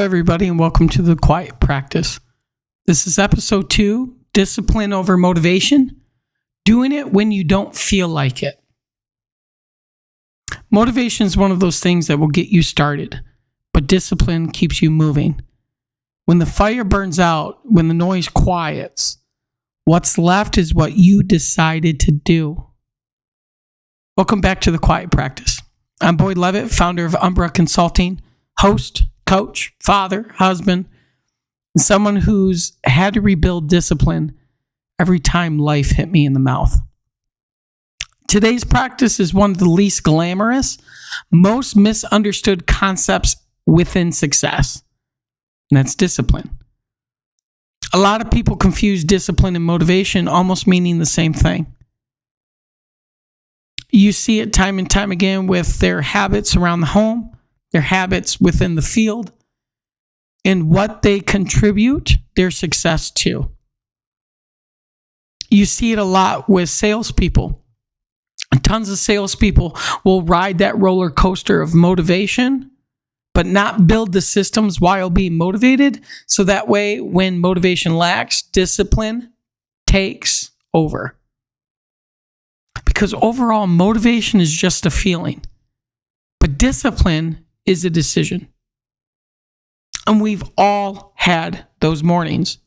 everybody, and welcome to The Quiet Practice. This is episode 2, Discipline over Motivation, doing it when you don't feel like it. Motivation is one of those things that will get you started, but discipline keeps you moving. When the fire burns out, when the noise quiets, what's left is what you decided to do. Welcome back to The Quiet Practice. I'm Boyd Levitt, founder of Umbra Consulting, host, coach, father, husband, and someone who's had to rebuild discipline every time life hit me in the mouth. Today's practice is one of the least glamorous, most misunderstood concepts within success, and that's discipline. A lot of people confuse discipline and motivation, almost meaning the same thing. You see it time and time again with their habits around the home, their habits within the field, and what they contribute their success to. You see it a lot with salespeople. Tons of salespeople will ride that roller coaster of motivation, but not build the systems while being motivated. So that way, when motivation lacks, discipline takes over. Because overall, motivation is just a feeling, but discipline is a decision. And we've all had those mornings.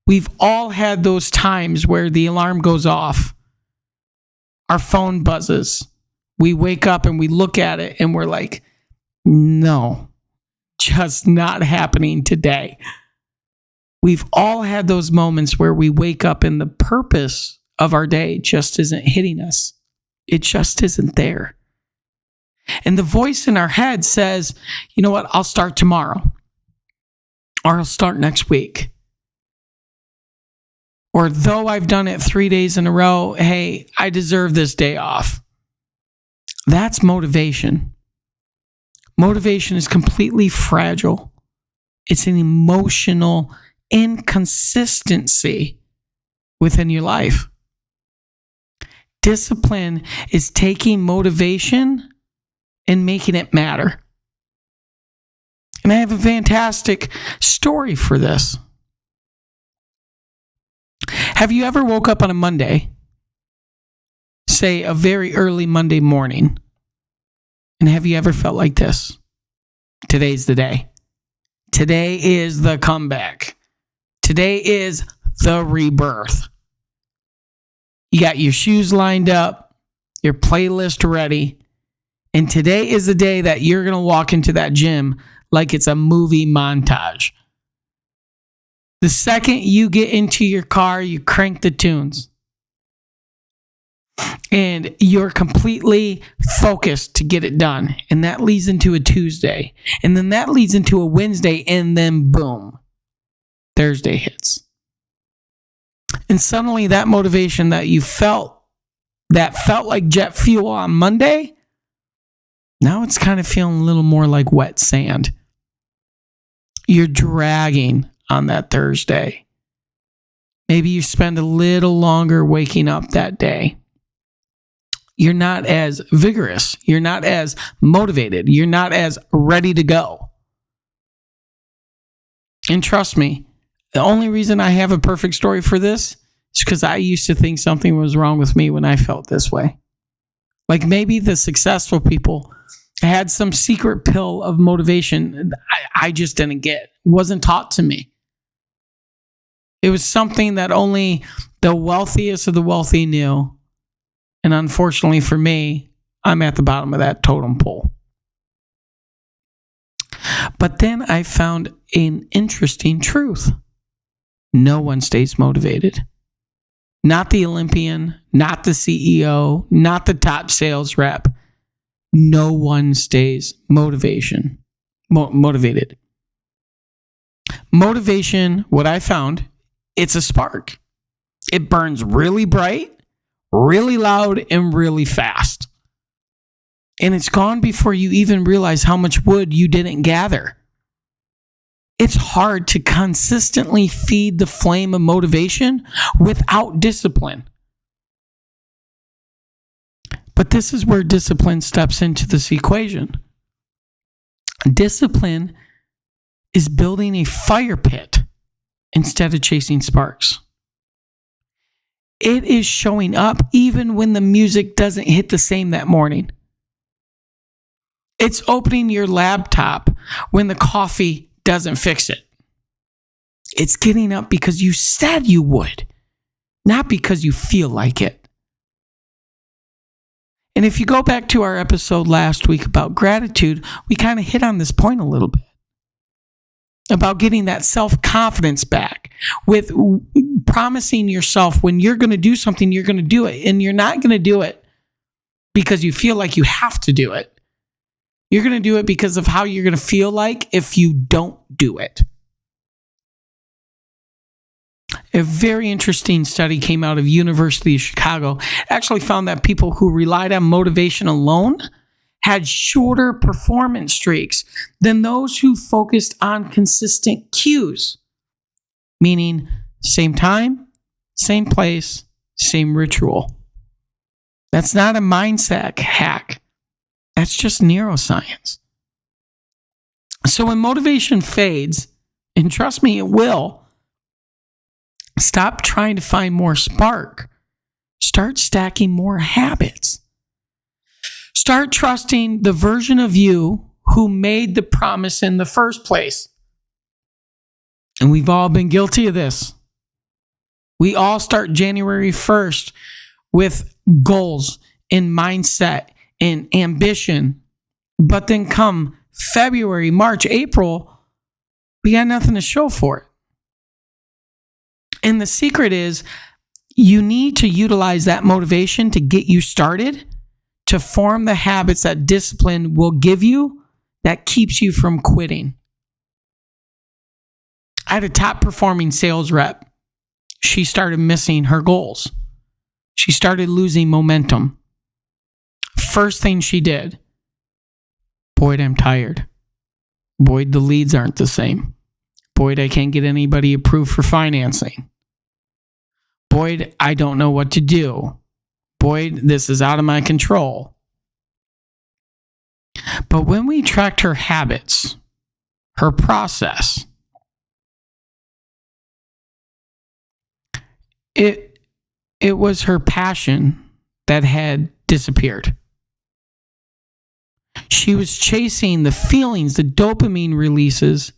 We've all had those times where the alarm goes off. Our phone buzzes. We wake up and we look at it and we're like, no, just not happening today. We've all had those moments where we wake up and the purpose of our day just isn't hitting us. It just isn't there. And the voice in our head says, you know what, I'll start tomorrow. Or I'll start next week. Or though I've done it 3 days in a row, hey, I deserve this day off. That's motivation. Motivation is completely fragile. It's an emotional inconsistency within your life. Discipline is taking motivation and making it matter. And I have a fantastic story for this. Have you ever woke up on a Monday, say a very early Monday morning, and have you ever felt like this? Today's the day. Today is the comeback. Today is the rebirth. You got your shoes lined up, your playlist ready, and today is the day that you're going to walk into that gym like it's a movie montage. The second you get into your car, you crank the tunes. And you're completely focused to get it done. And that leads into a Tuesday. And then that leads into a Wednesday. And then boom, Thursday hits. And suddenly that motivation that you felt, that felt like jet fuel on Monday, now it's kind of feeling a little more like wet sand. You're dragging on that Thursday. Maybe you spend a little longer waking up that day. You're not as vigorous. You're not as motivated. You're not as ready to go. And trust me, the only reason I have a perfect story for this is because I used to think something was wrong with me when I felt this way. Like maybe the successful people had some secret pill of motivation I just didn't get. It wasn't taught to me. It was something that only the wealthiest of the wealthy knew. And unfortunately for me, I'm at the bottom of that totem pole. But then I found an interesting truth. No one stays motivated. Not the Olympian, not the CEO, not the top sales rep. No one stays motivated. Motivation, what I found, it's a spark. It burns really bright, really loud, and really fast. And it's gone before you even realize how much wood you didn't gather. It's hard to consistently feed the flame of motivation without discipline. But this is where discipline steps into this equation. Discipline is building a fire pit instead of chasing sparks. It is showing up even when the music doesn't hit the same that morning. It's opening your laptop when the coffee doesn't fix it. It's getting up because you said you would, not because you feel like it. And if you go back to our episode last week about gratitude, we kind of hit on this point a little bit about getting that self-confidence back with promising yourself when you're going to do something, you're going to do it. And you're not going to do it because you feel like you have to do it. You're going to do it because of how you're going to feel like if you don't do it. A very interesting study came out of University of Chicago. It actually found that people who relied on motivation alone had shorter performance streaks than those who focused on consistent cues, meaning same time, same place, same ritual. That's not a mindset hack. That's just neuroscience. So when motivation fades, and trust me, it will, stop trying to find more spark. Start stacking more habits. Start trusting the version of you who made the promise in the first place. And we've all been guilty of this. We all start January 1st with goals and mindset and ambition. But then come February, March, April, we got nothing to show for it. And the secret is you need to utilize that motivation to get you started, to form the habits that discipline will give you that keeps you from quitting. I had a top performing sales rep. She started missing her goals. She started losing momentum. First thing she did, Boyd, I'm tired. Boyd, the leads aren't the same. Boyd, I can't get anybody approved for financing. Boyd, I don't know what to do. Boyd, this is out of my control. But when we tracked her habits, her process, it was her passion that had disappeared. She was chasing the feelings, the dopamine releases,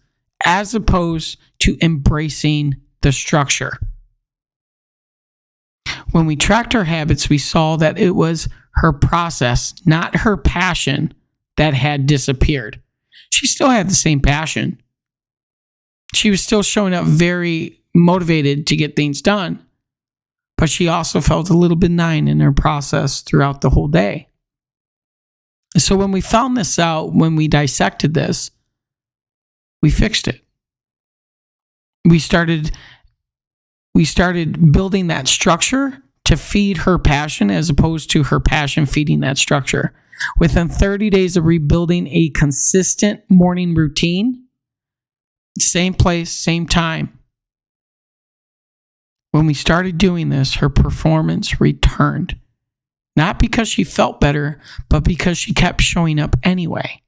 as opposed to embracing the structure. When we tracked her habits, we saw that it was her process, not her passion, that had disappeared. She still had the same passion. She was still showing up very motivated to get things done, but she also felt a little benign in her process throughout the whole day. So when we found this out, when we dissected this, we fixed it. We started building that structure to feed her passion as opposed to her passion feeding that structure. Within 30 days of rebuilding a consistent morning routine, same place, same time. When we started doing this, her performance returned. Not because she felt better, but because she kept showing up anyway.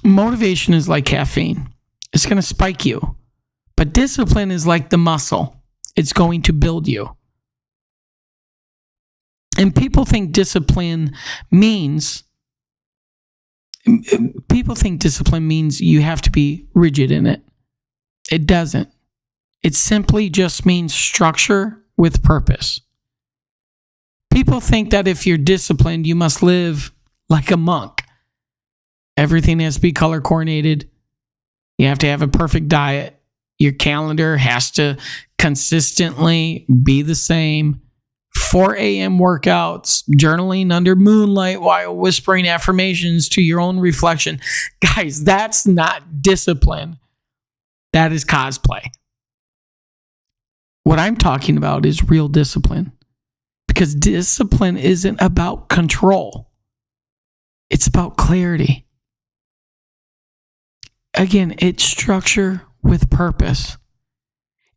Motivation is like caffeine. It's going to spike you. But discipline is like the muscle. It's going to build you. And people think discipline means you have to be rigid in it. It doesn't. It simply just means structure with purpose. People think that if you're disciplined, you must live like a monk. Everything has to be color coordinated. You have to have a perfect diet. Your calendar has to consistently be the same. 4 a.m. workouts, journaling under moonlight while whispering affirmations to your own reflection. Guys, that's not discipline. That is cosplay. What I'm talking about is real discipline. Because discipline isn't about control. It's about clarity. Again, it's structure with purpose.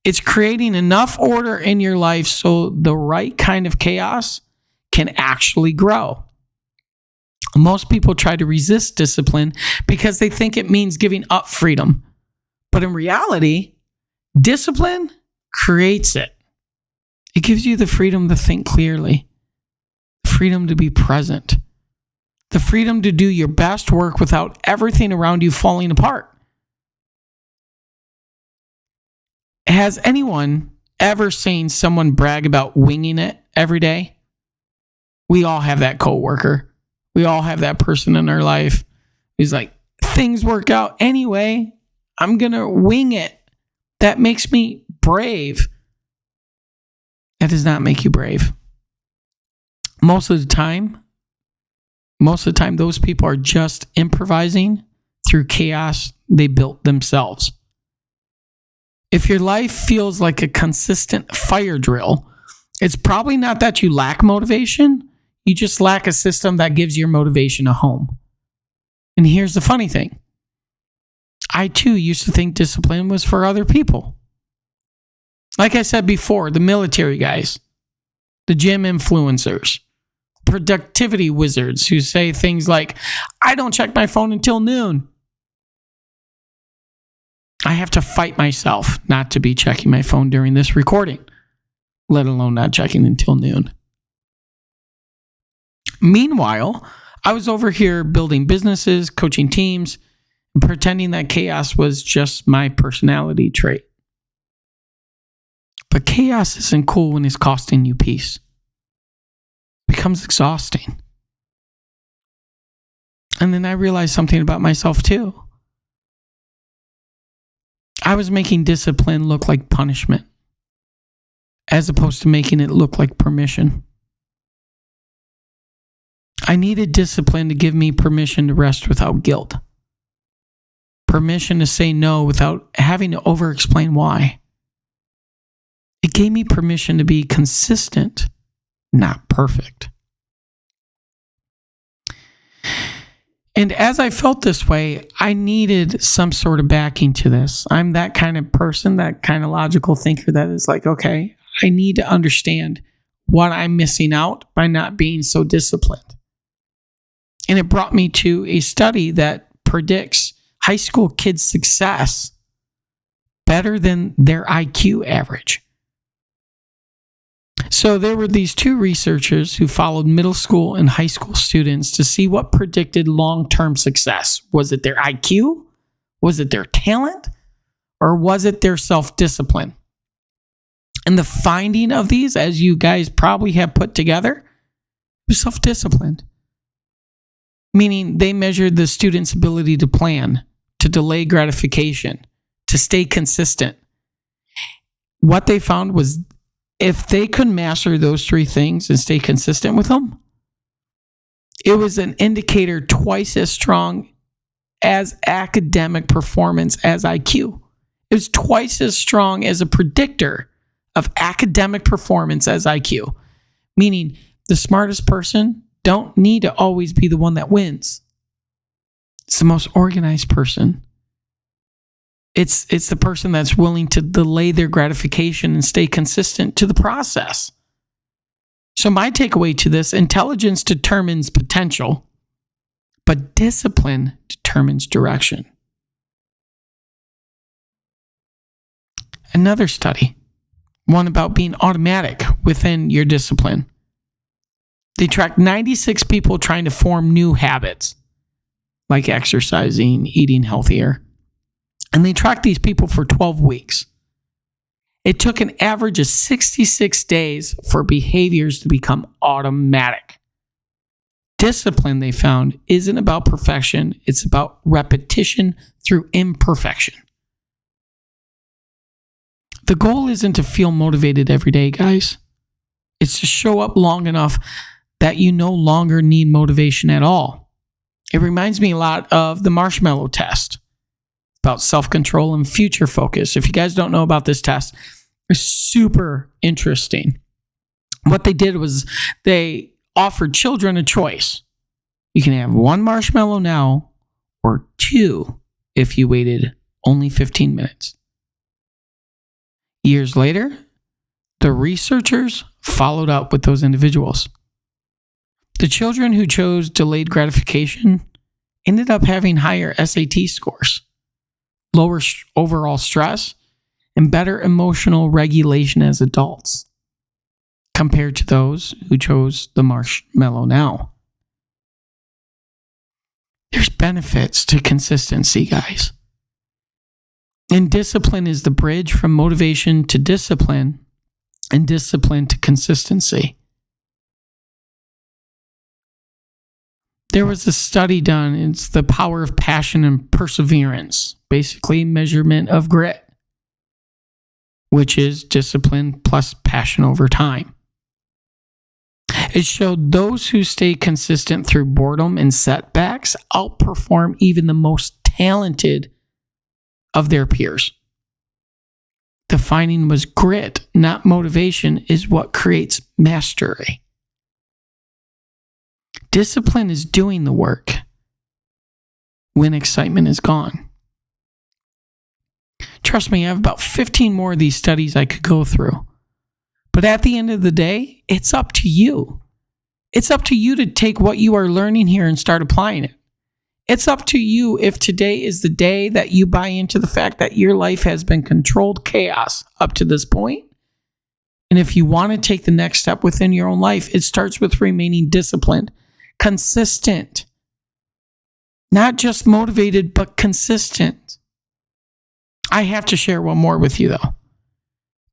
It's creating enough order in your life so the right kind of chaos can actually grow. Most people try to resist discipline because they think it means giving up freedom. But in reality, discipline creates it. It gives you the freedom to think clearly, the freedom to be present, the freedom to do your best work without everything around you falling apart. Has anyone ever seen someone brag about winging it every day? We all have that coworker. We all have that person in our life who's like, things work out anyway. I'm going to wing it. That makes me brave. That does not make you brave. Most of the time, those people are just improvising through chaos they built themselves. If your life feels like a consistent fire drill, it's probably not that you lack motivation. You just lack a system that gives your motivation a home. And here's the funny thing. I too used to think discipline was for other people. Like I said before, the military guys, the gym influencers, productivity wizards who say things like, I don't check my phone until noon. I have to fight myself not to be checking my phone during this recording, let alone not checking until noon. Meanwhile, I was over here building businesses, coaching teams, and pretending that chaos was just my personality trait. But chaos isn't cool when it's costing you peace. It becomes exhausting. And then I realized something about myself too. I was making discipline look like punishment, as opposed to making it look like permission. I needed discipline to give me permission to rest without guilt. Permission to say no without having to over-explain why. It gave me permission to be consistent, not perfect. And as I felt this way, I needed some sort of backing to this. I'm that kind of person, that kind of logical thinker that is like, okay, I need to understand what I'm missing out by not being so disciplined. And it brought me to a study that predicts high school kids' success better than their IQ average. So there were these two researchers who followed middle school and high school students to see what predicted long-term success. Was it their IQ? Was it their talent? Or was it their self-discipline? And the finding of these, as you guys probably have put together, was self-discipline. Meaning they measured the student's ability to plan, to delay gratification, to stay consistent. What they found was if they could master those three things and stay consistent with them, it was an indicator twice as strong as academic performance as IQ. It was twice as strong as a predictor of academic performance as IQ. Meaning the smartest person don't need to always be the one that wins. It's the most organized person. It's the person that's willing to delay their gratification and stay consistent to the process. So my takeaway to this, intelligence determines potential, but discipline determines direction. Another study, one about being automatic within your discipline. They tracked 96 people trying to form new habits, like exercising, eating healthier. And they tracked these people for 12 weeks. It took an average of 66 days for behaviors to become automatic. Discipline, they found, isn't about perfection. It's about repetition through imperfection. The goal isn't to feel motivated every day, guys. It's to show up long enough that you no longer need motivation at all. It reminds me a lot of the marshmallow test about self-control and future focus. If you guys don't know about this test, it's super interesting. What they did was they offered children a choice. You can have one marshmallow now or two if you waited only 15 minutes. Years later, the researchers followed up with those individuals. The children who chose delayed gratification ended up having higher SAT scores, lower overall stress, and better emotional regulation as adults compared to those who chose the marshmallow now. There's benefits to consistency, guys. And discipline is the bridge from motivation to discipline and discipline to consistency. There was a study done. It's the power of passion and perseverance, basically measurement of grit, which is discipline plus passion over time. It showed those who stay consistent through boredom and setbacks outperform even the most talented of their peers. The finding was grit, not motivation, is what creates mastery. Discipline is doing the work when excitement is gone. Trust me, I have about 15 more of these studies I could go through. But at the end of the day, it's up to you. It's up to you to take what you are learning here and start applying it. It's up to you if today is the day that you buy into the fact that your life has been controlled chaos up to this point. And if you want to take the next step within your own life, it starts with remaining disciplined, consistent. Not just motivated, but consistent. I have to share one more with you, though.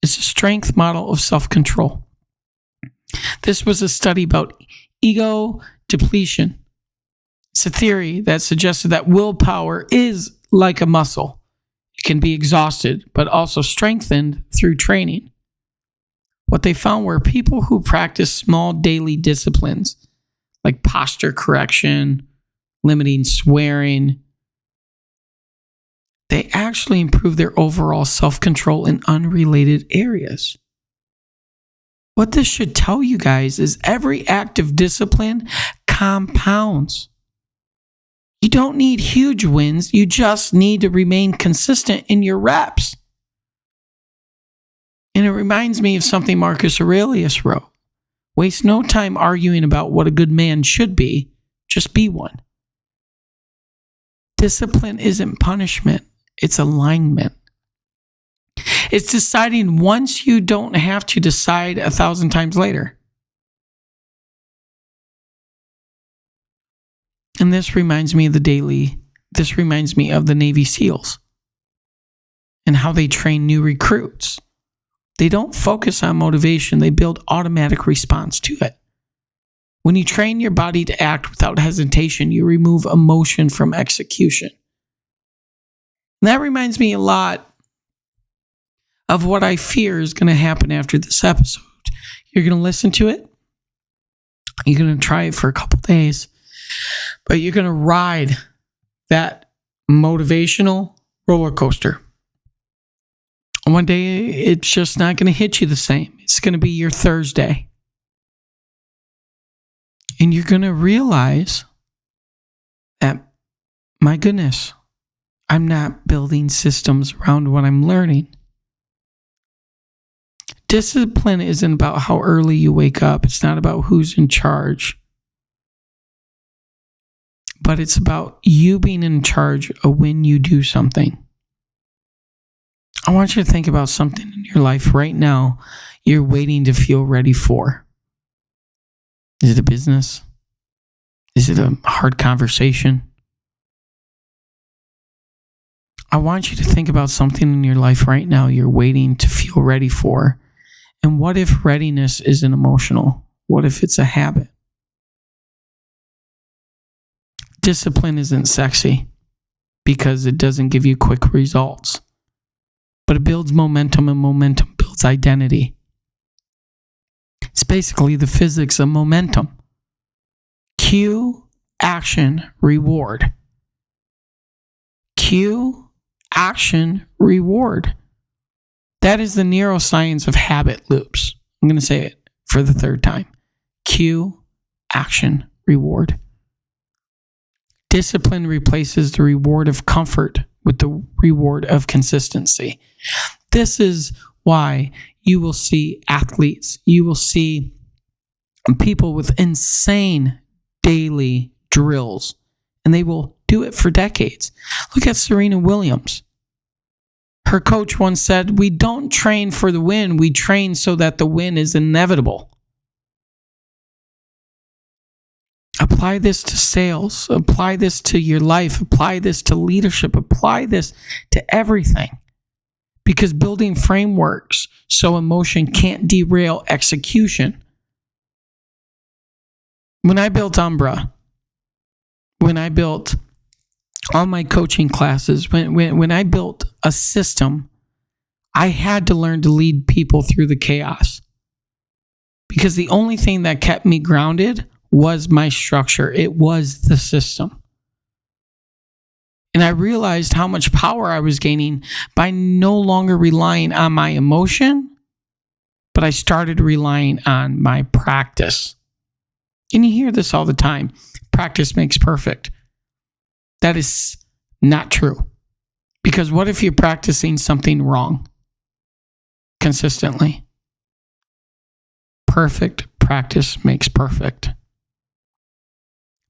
It's a strength model of self-control. This was a study about ego depletion. It's a theory that suggested that willpower is like a muscle. It can be exhausted, but also strengthened through training. What they found were people who practiced small daily disciplines, like posture correction, limiting swearing, they actually improved their overall self-control in unrelated areas. What this should tell you guys is every act of discipline compounds. You don't need huge wins. You just need to remain consistent in your reps. And it reminds me of something Marcus Aurelius wrote. Waste no time arguing about what a good man should be. Just be one. Discipline isn't punishment. It's alignment. It's deciding once you don't have to decide 1,000 times later. And this reminds me of the Navy SEALs and how they train new recruits. They don't focus on motivation. They build automatic response to it. When you train your body to act without hesitation, you remove emotion from execution. And that reminds me a lot of what I fear is going to happen after this episode. You're going to listen to it. You're going to try it for a couple days. But you're going to ride that motivational roller coaster. One day, it's just not going to hit you the same. It's going to be your Thursday. And you're going to realize that, my goodness, I'm not building systems around what I'm learning. Discipline isn't about how early you wake up. It's not about who's in charge. But it's about you being in charge of when you do something. I want you to think about something in your life right now you're waiting to feel ready for. Is it a business? Is it a hard conversation? I want you to think about something in your life right now you're waiting to feel ready for. And what if readiness isn't emotional? What if it's a habit? Discipline isn't sexy because it doesn't give you quick results. But it builds momentum, and momentum builds identity. It's basically the physics of momentum. Cue, action, reward. Cue, action, reward. That is the neuroscience of habit loops. I'm going to say it for the third time. Cue, action, reward. Discipline replaces the reward of comfort with the reward of consistency. This is why you will see athletes, you will see people with insane daily drills, and they will do it for decades. Look at Serena Williams. Her coach once said, "We don't train for the win, we train so that the win is inevitable." Apply this to sales, apply this to your life, apply this to leadership, apply this to everything. Because building frameworks so emotion can't derail execution. When I built Umbra, when I built all my coaching classes, when I built a system, I had to learn to lead people through the chaos. Because the only thing that kept me grounded was my structure. It was the system. And I realized how much power I was gaining by no longer relying on my emotion, but I started relying on my practice. And you hear this all the time. Practice makes perfect. That is not true. Because what if you're practicing something wrong consistently? Perfect practice makes perfect.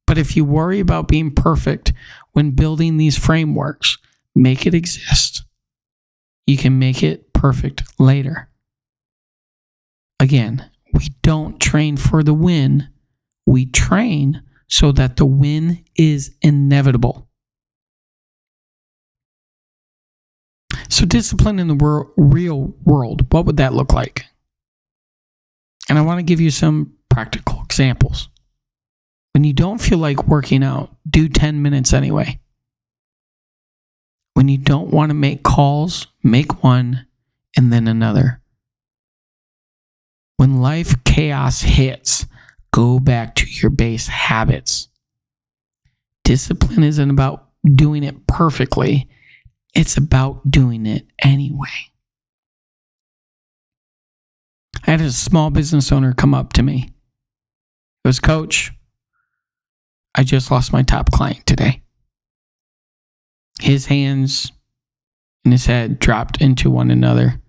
But if you worry about being perfect when building these frameworks, make it exist. You can make it perfect later. Again, we don't train for the win. We train so that the win is inevitable. So discipline in the real world, what would that look like? And I want to give you some practical examples. When you don't feel like working out, do 10 minutes anyway. When you don't want to make calls, make one and then another. When life chaos hits, go back to your base habits. Discipline isn't about doing it perfectly. It's about doing it anyway. I had a small business owner come up to me. It was, "Coach, I just lost my top client today." His hands and his head dropped into one another.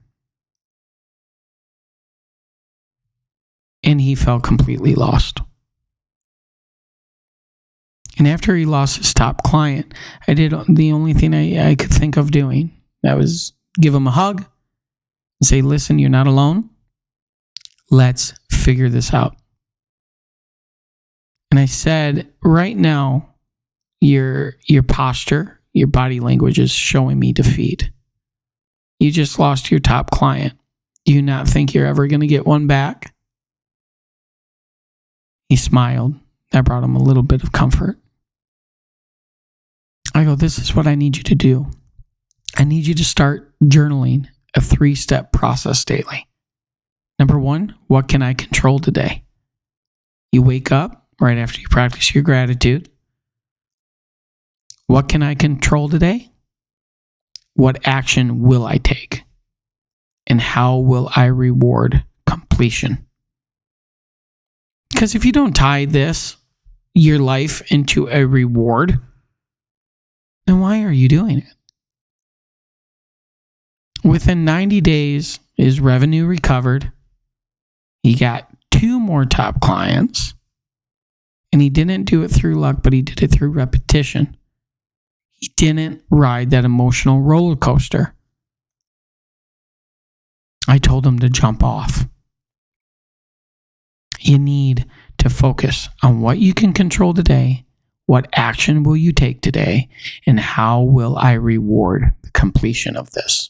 And he felt completely lost. And after he lost his top client, I did the only thing I could think of doing. That was give him a hug and say, "Listen, you're not alone. Let's figure this out." And I said, "Right now, your posture, your body language is showing me defeat. You just lost your top client. Do you not think you're ever going to get one back?" He smiled. That brought him a little bit of comfort. I go, "This is what I need you to do. I need you to start journaling a 3-step process daily. Number 1, what can I control today?" You wake up right after you practice your gratitude. What can I control today? What action will I take? And how will I reward completion? Because if you don't tie your life into a reward, then why are you doing it? Within 90 days, his revenue recovered. He got 2 more top clients. And he didn't do it through luck, but he did it through repetition. He didn't ride that emotional roller coaster. I told him to jump off. You need to focus on what you can control today, what action will you take today, and how will I reward the completion of this.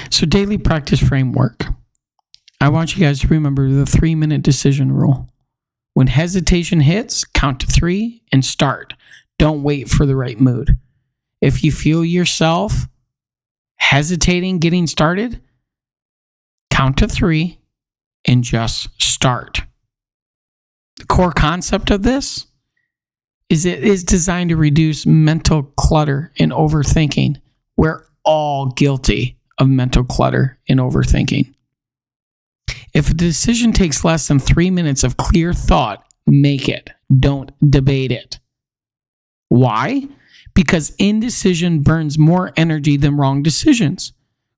So daily practice framework. I want you guys to remember the 3-minute decision rule. When hesitation hits, count to 3 and start. Don't wait for the right mood. If you feel yourself hesitating getting started, count to 3 and just start. The core concept of this is it is designed to reduce mental clutter and overthinking. We're all guilty of mental clutter and overthinking. If a decision takes less than 3 minutes of clear thought, make it. Don't debate it. Why? Because indecision burns more energy than wrong decisions.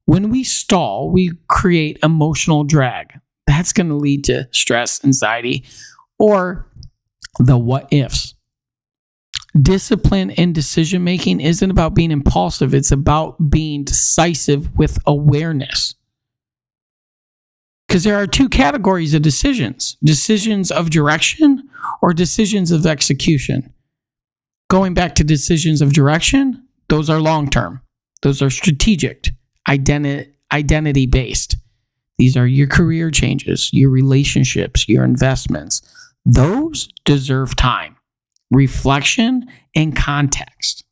When we stall, we create emotional drag. That's going to lead to stress, anxiety, or the what ifs. Discipline and decision making isn't about being impulsive. It's about being decisive with awareness. Because there are two categories of decisions: decisions of direction or decisions of execution. Going back to decisions of direction, those are long-term. Those are strategic, identity-based. These are your career changes, your relationships, your investments. Those deserve time, reflection, and context.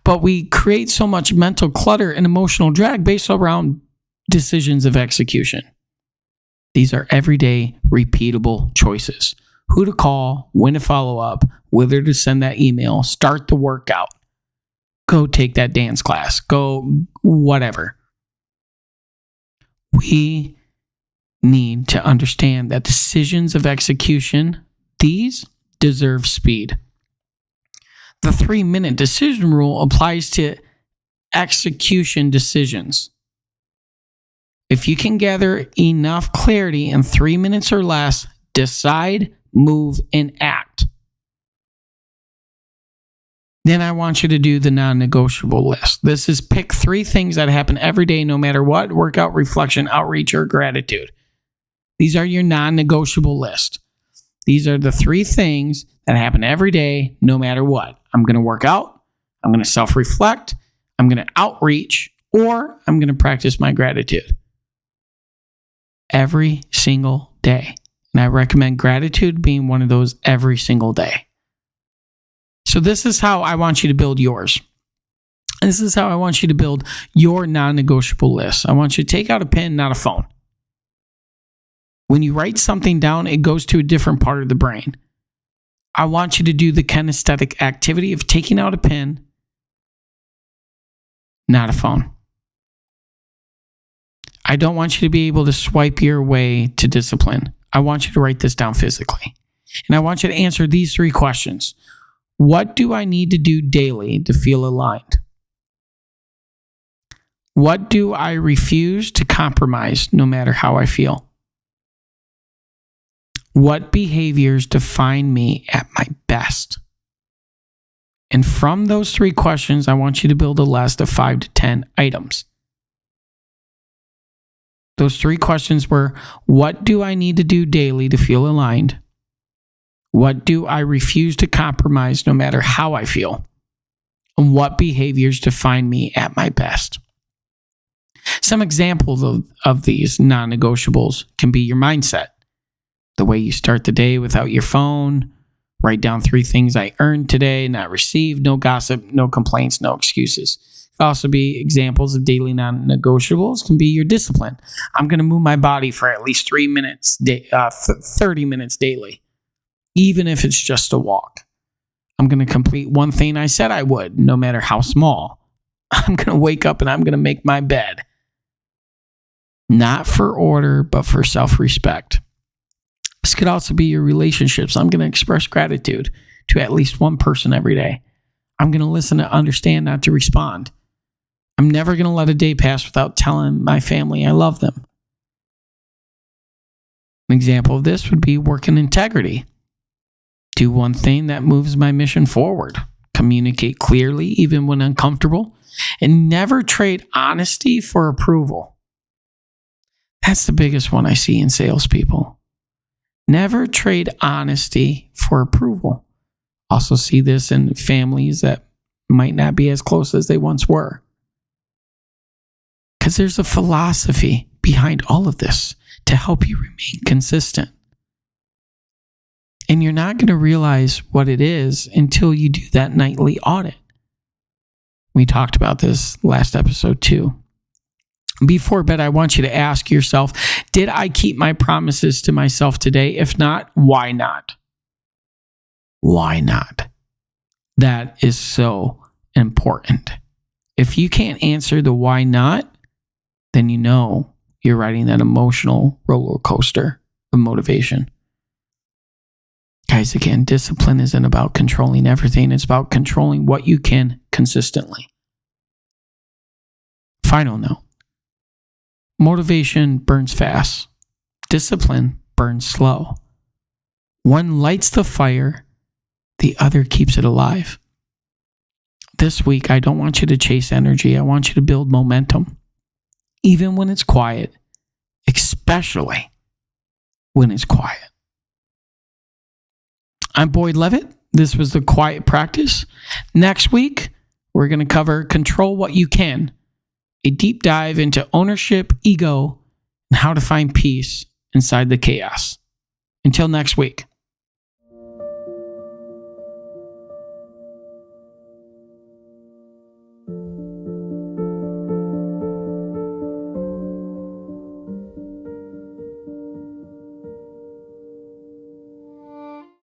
But we create so much mental clutter and emotional drag based around decisions of execution. These are everyday, repeatable choices. Who to call, when to follow up, whether to send that email, start the workout, go take that dance class, go whatever. We need to understand that decisions of execution, these deserve speed. The 3-minute decision rule applies to execution decisions. If you can gather enough clarity in 3 minutes or less, decide, move, and act. Then I want you to do the non-negotiable list. This is pick 3 things that happen every day, no matter what: workout, reflection, outreach, or gratitude. These are your non-negotiable list. These are the 3 things that happen every day, no matter what. I'm going to work out, I'm going to self-reflect, I'm going to outreach, or I'm going to practice my gratitude. Every single day. And I recommend gratitude being one of those every single day. So this is how I want you to build yours. This is how I want you to build your non-negotiable list. I want you to take out a pen, not a phone. When you write something down, it goes to a different part of the brain. I want you to do the kinesthetic activity of taking out a pen, not a phone. I don't want you to be able to swipe your way to discipline. I want you to write this down physically. And I want you to answer these 3 questions. What do I need to do daily to feel aligned? What do I refuse to compromise no matter how I feel? What behaviors define me at my best? And from those 3 questions, I want you to build a list of 5 to 10 items. Those 3 questions were: what do I need to do daily to feel aligned? What do I refuse to compromise no matter how I feel? And what behaviors define me at my best? Some examples of these non-negotiables can be your mindset, the way you start the day without your phone. Write down 3 things I earned today, not received, no gossip, no complaints, no excuses. Also be examples of daily non-negotiables can be your discipline. I'm going to move my body for at least 30 minutes daily, even if it's just a walk. I'm going to complete one thing I said I would, no matter how small. I'm going to wake up and I'm going to make my bed. Not for order, but for self-respect. This could also be your relationships. I'm going to express gratitude to at least one person every day. I'm going to listen to understand, not to respond. I'm never going to let a day pass without telling my family I love them. An example of this would be work in integrity. Do one thing that moves my mission forward. Communicate clearly, even when uncomfortable. And never trade honesty for approval. That's the biggest one I see in salespeople. Never trade honesty for approval. Also see this in families that might not be as close as they once were. Because there's a philosophy behind all of this to help you remain consistent. And you're not going to realize what it is until you do that nightly audit. We talked about this last episode too. Before bed, I want you to ask yourself, did I keep my promises to myself today? If not, why not? Why not? That is so important. If you can't answer the why not, then you know you're riding that emotional roller coaster of motivation. Guys, again, discipline isn't about controlling everything. It's about controlling what you can consistently. Final note. Motivation burns fast. Discipline burns slow. One lights the fire, the other keeps it alive. This week, I don't want you to chase energy. I want you to build momentum. Even when it's quiet, especially when it's quiet. I'm Boyd Levitt. This was the Quiet Practice. Next week, we're going to cover Control What You Can, a deep dive into ownership, ego, and how to find peace inside the chaos. Until next week.